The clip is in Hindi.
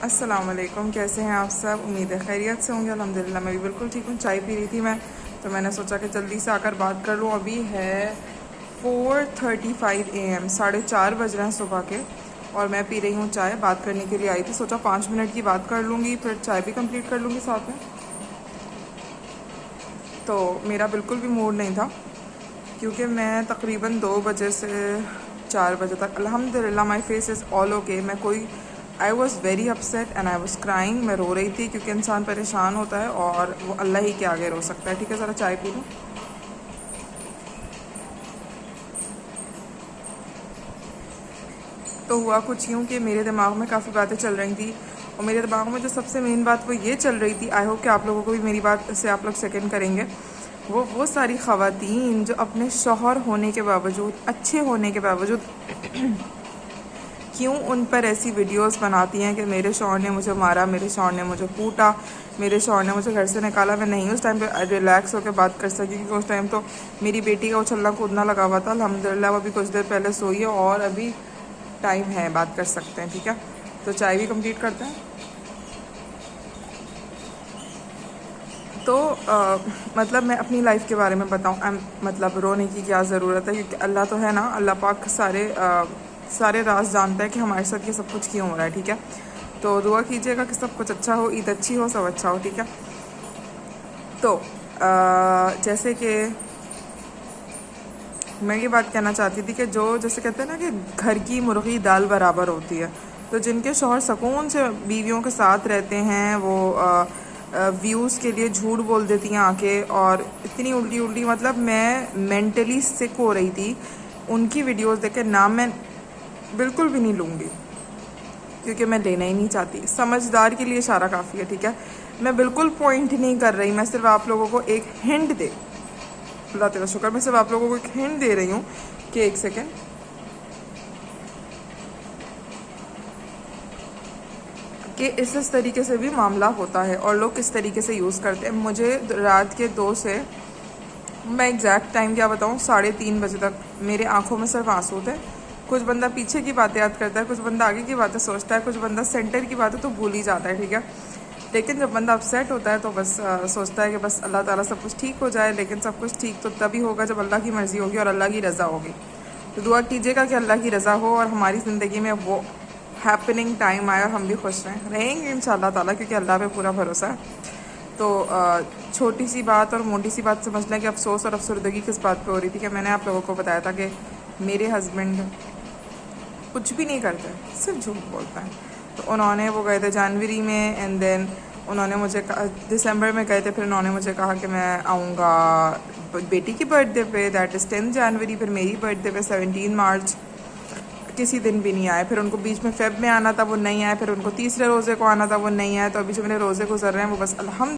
अस्सलाम वालेकुम, कैसे हैं आप सब। उम्मीद है खैरियत से होंगे। अल्हम्दुलिल्लाह मैं भी बिल्कुल ठीक हूँ। चाय पी रही थी मैं, तो मैंने सोचा कि जल्दी से आकर बात कर लूँ। अभी है 4:35 AM, 4:30 बज रहे हैं सुबह के, और मैं पी रही हूँ चाय। बात करने के लिए आई थी, सोचा 5 मिनट की बात कर लूँगी, फिर चाय भी कंप्लीट कर लूँगी साथ में। तो मेरा बिल्कुल भी मूड नहीं था, क्योंकि मैं तकरीबन 2 बजे से 4 बजे तक अल्हम्दुलिल्लाह my face is all okay. मैं कोई I was very upset and I was crying. मैं रो रही थी, क्योंकि इंसान परेशान होता है और वो अल्लाह ही के आगे रो सकता है। ठीक है, ज़रा चाय पी लूँ। तो हुआ कुछ यूँ कि मेरे दिमाग में काफ़ी बातें चल रही थी, और मेरे दिमाग में जो सबसे मेन बात वो ये चल रही थी, आई होप कि आप लोगों को भी मेरी बात से आप लोग सेकंड करेंगे। वो सारी ख़वातीन जो अपने शौहर होने के बावजूद, अच्छे होने के बावजूद क्यों उन पर ऐसी वीडियोस बनाती हैं कि मेरे शौहर ने मुझे मारा, मेरे शौहर ने मुझे कूटा, मेरे शौहर ने मुझे घर से निकाला। मैं नहीं उस टाइम पे रिलैक्स होकर बात कर सकी, क्योंकि उस टाइम तो मेरी बेटी का उछलना कूदना लगा हुआ था। अल्हम्दुलिल्लाह वो अभी कुछ देर पहले सोई है और अभी टाइम है, बात कर सकते हैं। ठीक है, तो चाय भी कंप्लीट करते हैं। तो मतलब मैं अपनी लाइफ के बारे में बताऊँ, मतलब रोने की क्या ज़रूरत है, क्योंकि अल्लाह तो है ना, अल्लाह पाक सारे राज जानता है कि हमारे साथ ये सब कुछ क्यों हो रहा है। ठीक है, तो दुआ कीजिएगा कि सब कुछ अच्छा हो, ईद अच्छी हो, सब अच्छा हो। ठीक है, तो जैसे कि मैं ये बात कहना चाहती थी कि जो जैसे कहते हैं ना कि घर की मुर्गी दाल बराबर होती है, तो जिनके शौहर सुकून से बीवियों के साथ रहते हैं, वो व्यूज़ के लिए झूठ बोल देती हैं आके, और इतनी उल्टी उल्टी, मतलब मैं मेंटली सिक हो रही थी उनकी वीडियोस देख के। नाम मैं बिल्कुल भी नहीं लूँगी, क्योंकि मैं लेना ही नहीं चाहती। समझदार के लिए इशारा काफ़ी है। ठीक है, मैं बिल्कुल पॉइंट नहीं कर रही, मैं सिर्फ आप लोगों को एक हिंट दे, अल्लाह तेरा शुक्र, मैं सिर्फ आप लोगों को एक हिंट दे रही हूँ कि एक सेकेंड, कि इस तरीके से भी मामला होता है और लोग किस तरीके से यूज़ करते हैं। मुझे रात के 2 से, मैं एग्जैक्ट टाइम क्या बताऊँ, 3:30 बजे तक मेरे आंखों में सिर्फ आंसू थे। कुछ बंदा पीछे की बातें याद करता है, कुछ बंदा आगे की बातें सोचता है, कुछ बंदा सेंटर की बातें तो भूल ही जाता है। ठीक है, लेकिन जब बंदा अपसेट होता है तो बस सोचता है कि बस अल्लाह ताला सब कुछ ठीक हो जाए। लेकिन सब कुछ ठीक तो तभी होगा जब अल्लाह की मर्ज़ी होगी और अल्लाह की रज़ा होगी। तो दुआ कीजिएगा कि अल्लाह की रज़ा हो और हमारी ज़िंदगी में वो हैपनिंग टाइम आए और हम भी खुश रहेंगे इंशाअल्लाह ताला, क्योंकि अल्लाह पे पूरा भरोसा है। तो छोटी सी बात और मोटी सी बात समझ लें कि अफसोस और अफसरदगी किस बात पे हो रही थी, कि मैंने आप लोगों को बताया था कि मेरे हस्बैंड कुछ भी नहीं करते, सिर्फ झूठ बोलता है। तो उन्होंने, वो गए थे जनवरी में, एंड देन उन्होंने मुझे दिसंबर में गए थे, फिर उन्होंने मुझे कहा कि मैं आऊँगा बेटी की बर्थडे पे, दैट इज़ 10 जनवरी। फिर मेरी बर्थडे पे 17 मार्च, किसी दिन भी नहीं आए। फिर उनको बीच में फेब में आना था, वो नहीं आए। फिर उनको तीसरे रोज़े को आना था, वो नहीं आए। तो अभी जो मेरे रोज़े गुजर रहे हैं वो बस अल्हम्दुलिल्लाह